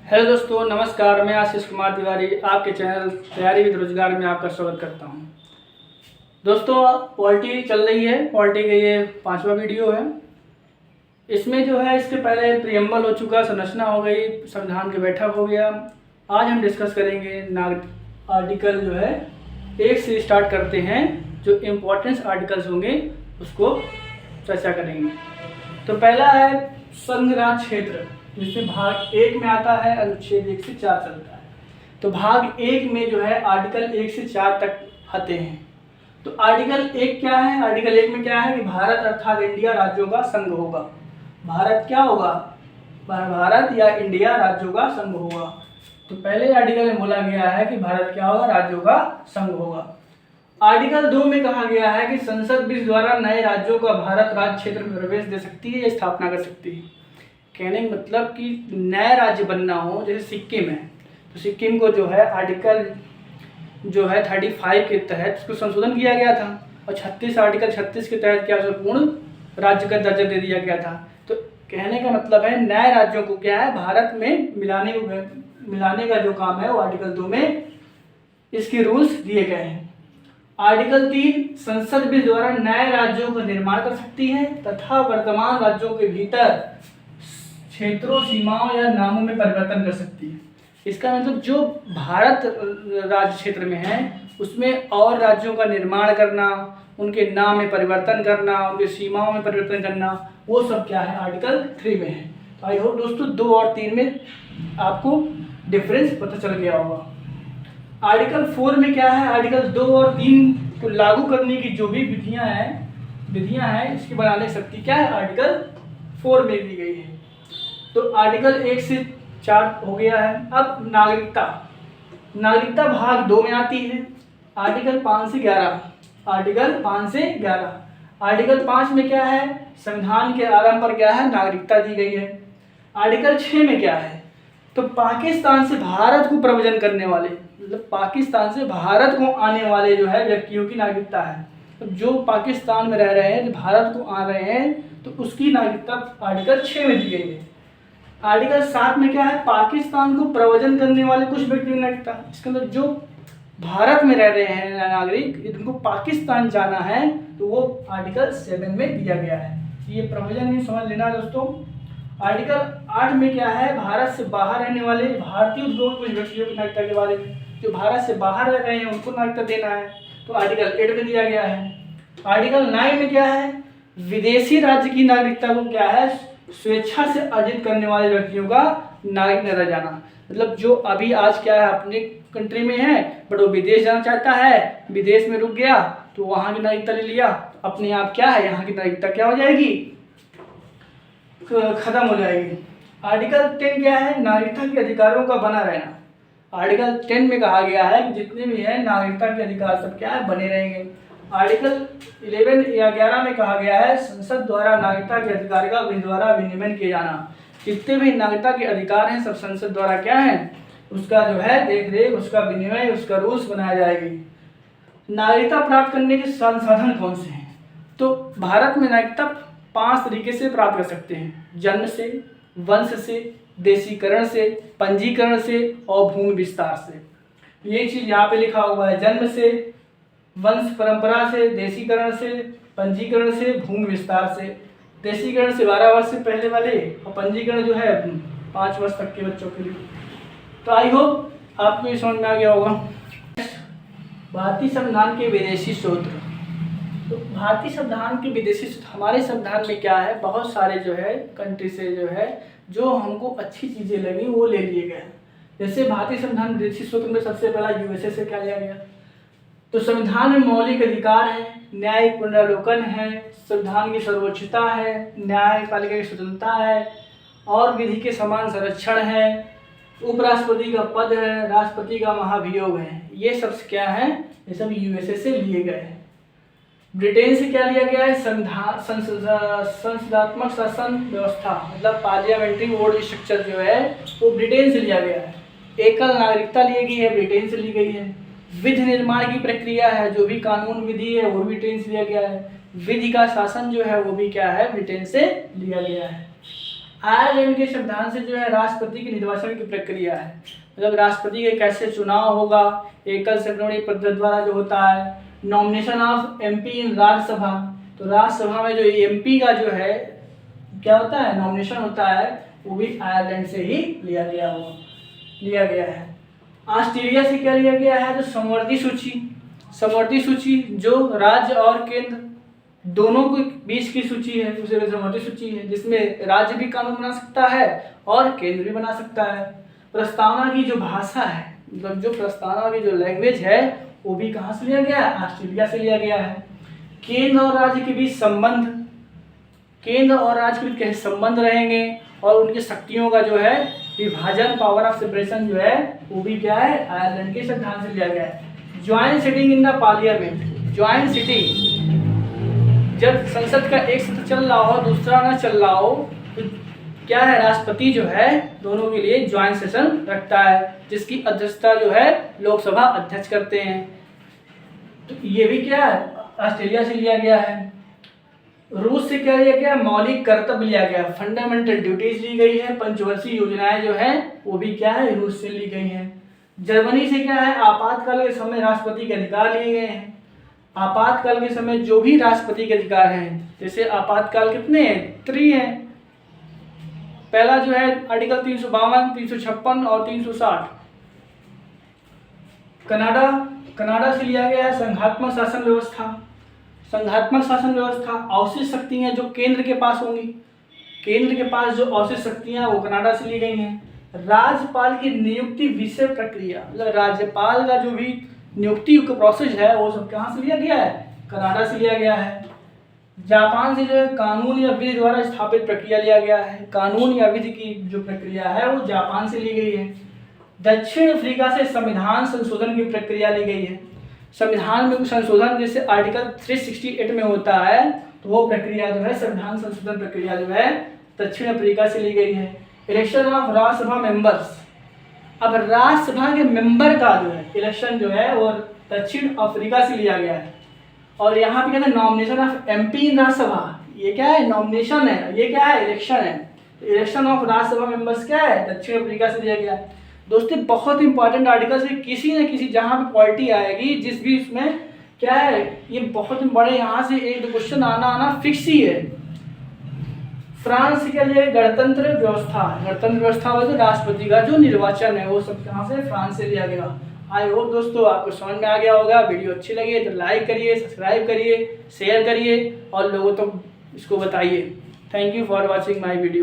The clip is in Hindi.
हेलो दोस्तों, नमस्कार। मैं आशीष कुमार तिवारी आपके चैनल तैयारी विद रोजगार में आपका स्वागत करता हूं। दोस्तों, पॉलिटी चल रही है। पॉलिटी का ये 5वां वीडियो है। इसमें जो है इसके पहले प्रियम्बल हो चुका, संरचना हो गई, संविधान की बैठक हो गया। आज हम डिस्कस करेंगे नागरिक आर्टिकल जो है 1 से स्टार्ट करते हैं। जो इम्पोर्टेंस आर्टिकल्स होंगे उसको चर्चा करेंगे। तो पहला है संघ राज क्षेत्र, जिसमें भाग 1 में आता है, अनुच्छेद 1 से 4 चलता है। तो भाग 1 में जो है आर्टिकल 1 से 4 तक आते हैं। तो आर्टिकल 1 क्या है? आर्टिकल 1 में क्या है कि भारत अर्थात इंडिया राज्यों का संघ होगा। भारत क्या होगा? भारत या इंडिया राज्यों का संघ होगा। तो पहले आर्टिकल में बोला गया है कि भारत क्या होगा? राज्यों का संघ होगा। आर्टिकल 2 में कहा गया है कि संसद बिल द्वारा नए राज्यों का भारत राज्य क्षेत्र में प्रवेश दे सकती है या स्थापना कर सकती है। कहने का मतलब कि नया राज्य बनना हो, जैसे सिक्किम है, तो सिक्किम को जो है आर्टिकल जो है 35 के तहत उसको संशोधन किया गया था और आर्टिकल 36 के तहत क्या पूर्ण राज्य का दर्जा दे दिया गया था। तो कहने का मतलब है नए राज्यों को क्या है भारत में मिलाने का जो काम है वो आर्टिकल 2 में इसके रूल्स दिए गए हैं। आर्टिकल 3 संसद बिल द्वारा नए राज्यों का निर्माण कर सकती है तथा वर्तमान राज्यों के भीतर क्षेत्रों, सीमाओं या नामों में परिवर्तन कर सकती है। इसका मतलब जो भारत राज्य क्षेत्र में है उसमें और राज्यों का निर्माण करना, उनके नाम में परिवर्तन करना, उनके सीमाओं में परिवर्तन करना, वो सब क्या है आर्टिकल 3 में है। तो आई होप दोस्तों 2 और 3 में आपको डिफरेंस पता चल गया होगा। आर्टिकल 4 में क्या है? आर्टिकल 2 और 3 को लागू करने की जो भी विधियां हैं इसकी बनाने की शक्ति क्या है आर्टिकल 4 में दी गई है। तो आर्टिकल 1 से 4 हो गया है। अब नागरिकता भाग 2 में आती है, आर्टिकल 5 से 11। आर्टिकल 5 में क्या है? संविधान के आरंभ पर क्या है नागरिकता दी गई है। आर्टिकल 6 में क्या है? तो पाकिस्तान से भारत को प्रव्रजन करने वाले, मतलब पाकिस्तान से भारत को आने वाले जो है व्यक्तियों की नागरिकता है। तो जो पाकिस्तान में रह रहे हैं, जो भारत को आ रहे हैं, तो उसकी नागरिकता आर्टिकल 6 में दी गई है। आर्टिकल 7 में क्या है? पाकिस्तान को प्रव्रजन करने वाले कुछ व्यक्तियों की नागरिकता। इसके अंदर जो भारत में रह रहे हैं नागरिक, जिनको पाकिस्तान जाना है, तो वो आर्टिकल 7 में दिया गया है। ये प्रव्रजन ही समझ लेना दोस्तों। आर्टिकल 8 में क्या है? भारत से बाहर रहने वाले भारतीय उद्योग कुछ व्यक्तियों की नागरिकता के बारे में, जो भारत से बाहर रह रहे हैं उनको नागरिकता देना है, तो आर्टिकल 8 में दिया गया है। आर्टिकल 9 में क्या है? विदेशी राज्य की नागरिकता को क्या है स्वेच्छा से अर्जित करने वाले व्यक्तियों का नागरिक न रह जाना। मतलब जो अभी आज क्या है अपने कंट्री में है बट वो विदेश जाना चाहता है, विदेश में रुक गया तो वहाँ की नागरिकता ले लिया, तो अपने आप क्या है यहाँ की नागरिकता क्या हो जाएगी? खत्म हो जाएगी। आर्टिकल 10 क्या है? नागरिकता के अधिकारों का बना रहना। आर्टिकल 10 में कहा गया है कि जितने भी है नागरिकता के अधिकार सब क्या है बने रहेंगे। आर्टिकल 11 या 11 में कहा गया है संसद द्वारा नागरिकता के अधिकार का द्वारा विनियमन किया जाना। जितने भी नागरिकता के अधिकार हैं सब संसद द्वारा क्या है उसका जो है देख रेख, उसका विनिमय, उसका रूल्स बनाया जाएगी। नागरिकता प्राप्त करने के संसाधन कौन से हैं? तो भारत में नागरिकता 5 तरीके से प्राप्त कर सकते हैं: जन्म से, वंश से, देशीकरण से, पंजीकरण से और भूमि विस्तार से। ये चीज यहाँ पे लिखा हुआ है, जन्म से, वंश परंपरा से, देशीकरण से, पंजीकरण से, भूमि विस्तार से। देशीकरण से 12 वर्ष से पहले वाले और पंजीकरण जो है 5 वर्ष तक के बच्चों के लिए। तो आई होप आपको ये समझ में आ गया होगा। भारतीय संविधान के विदेशी स्रोत। तो भारतीय संविधान के विदेशी स्रोत हमारे संविधान में क्या है बहुत सारे जो है कंट्री से जो हमको अच्छी चीज़ें लगी वो ले लिए गए। जैसे भारतीय संविधान विदेशी स्रोत में सबसे पहला यूएसए से क्या लिया गया? तो संविधान में मौलिक अधिकार है, न्यायिक पुनरावलोकन है, संविधान की सर्वोच्चता है, न्यायपालिका की स्वतंत्रता है और विधि के समान संरक्षण है, उपराष्ट्रपति का पद है, राष्ट्रपति का महाभियोग है। ये सब क्या है? ये सब यूएसए से लिए गए हैं। ब्रिटेन से क्या लिया गया है? संसदात्मक शासन व्यवस्था, मतलब पार्लियामेंट्री बोर्ड स्ट्रक्चर जो है वो ब्रिटेन से लिया गया है। एकल नागरिकता ली गई है, ब्रिटेन से ली गई है। विधि निर्माण की प्रक्रिया है, जो भी कानून विधि है वो भी ब्रिटेन से लिया गया है। विधि का शासन जो है वो भी क्या है ब्रिटेन से लिया गया है। आयरलैंड के संविधान से जो है राष्ट्रपति के निर्वाचन की प्रक्रिया है, मतलब राष्ट्रपति के कैसे चुनाव होगा, एकल संक्रमणी पद्धति द्वारा जो होता है, नॉमिनेशन ऑफ एमपी इन राज्यसभा, तो राज्यसभा में जो एमपी का जो है क्या होता है, नॉमिनेशन होता है, वो भी आयरलैंड से ही लिया गया है। ऑस्ट्रेलिया से क्या लिया गया है, तो समवर्ती सूची जो राज्य और केंद्र दोनों के बीच की सूची है, उसे समवर्ती सूची है, जिसमें राज्य भी कानून बना सकता है और केंद्र भी बना सकता है। प्रस्तावना की जो भाषा है, मतलब जो प्रस्तावना की जो लैंग्वेज है, वो भी कहाँ से लिया गया है, ऑस्ट्रेलिया से लिया गया है। केंद्र और राज्य के बीच कैसे संबंध रहेंगे और उनकी शक्तियों का जो है विभाजन, पावर ऑफ सेपरेशन जो है, वो भी क्या है, आयरलैंड के संविधान से लिया गया है। Joint sitting in the parliament, joint sitting, जब संसद का एक सत्र चल रहा हो दूसरा ना चल रहा हो, तो क्या है, राष्ट्रपति जो है दोनों के लिए ज्वाइंट सेशन रखता है, जिसकी अध्यक्षता जो है लोकसभा अध्यक्ष करते हैं। तो ये भी क्या है, ऑस्ट्रेलिया से लिया गया है। रूस से क्या लिया गया, मौलिक कर्तव्य लिया गया, फंडामेंटल ड्यूटीज ली गई है। पंचवर्षीय योजनाएं जो है वो भी क्या है, रूस से ली गई हैं। जर्मनी से क्या है, आपातकाल के समय राष्ट्रपति के अधिकार लिए गए हैं। आपातकाल के समय जो भी राष्ट्रपति के अधिकार हैं, जैसे आपातकाल कितने हैं, 3 हैं। पहला जो है आर्टिकल 352, 356 और 360। कनाडा से लिया गया है संघात्मक शासन व्यवस्था। अवशिष्ट शक्तियां जो केंद्र के पास होंगी, केंद्र के पास जो अवशिष्ट शक्तियां वो कनाडा से ली गई हैं। राज्यपाल की नियुक्ति विषय प्रक्रिया, मतलब राज्यपाल का जो भी नियुक्ति का प्रोसेस है वो सब कहाँ से लिया गया है, कनाडा से लिया गया है। जापान से जो है कानून या विधि द्वारा स्थापित प्रक्रिया लिया गया है, कानून या विधि की जो प्रक्रिया है वो जापान से ली गई है। दक्षिण अफ्रीका से संविधान संशोधन की प्रक्रिया ली गई है। संविधान में कुछ संशोधन जैसे आर्टिकल 368 में होता है, तो वो प्रक्रिया जो है संविधान संशोधन प्रक्रिया जो है दक्षिण अफ्रीका से ली गई है। इलेक्शन ऑफ राज्यसभा मेंबर्स, अब राज्यसभा के मेंबर का जो है इलेक्शन जो है वो दक्षिण अफ्रीका से लिया गया है। और यहाँ पे कहते हैं नॉमिनेशन ऑफ एमपी इन राज्यसभा, ये क्या है, नॉमिनेशन है, ये क्या है, इलेक्शन है। इलेक्शन ऑफ राज्यसभा मेंबर्स क्या है, दक्षिण अफ्रीका से लिया गया है। दोस्तों बहुत इंपॉर्टेंट आर्टिकल से किसी न किसी जहाँ पे पॉलिटी आएगी, जिस भी उसमें क्या है, ये बहुत बड़े यहाँ से एक दो क्वेश्चन आना फिक्स ही है। फ्रांस के लिए गणतंत्र व्यवस्था मतलब राष्ट्रपति का जो निर्वाचन है वो सब कहाँ से, फ्रांस से लिया गया। आई होप दोस्तों आपको समझ में आ गया होगा। वीडियो अच्छी लगी तो लाइक करिए, सब्सक्राइब करिए, शेयर करिए और लोगों तक इसको बताइए। Thank you for watching my video.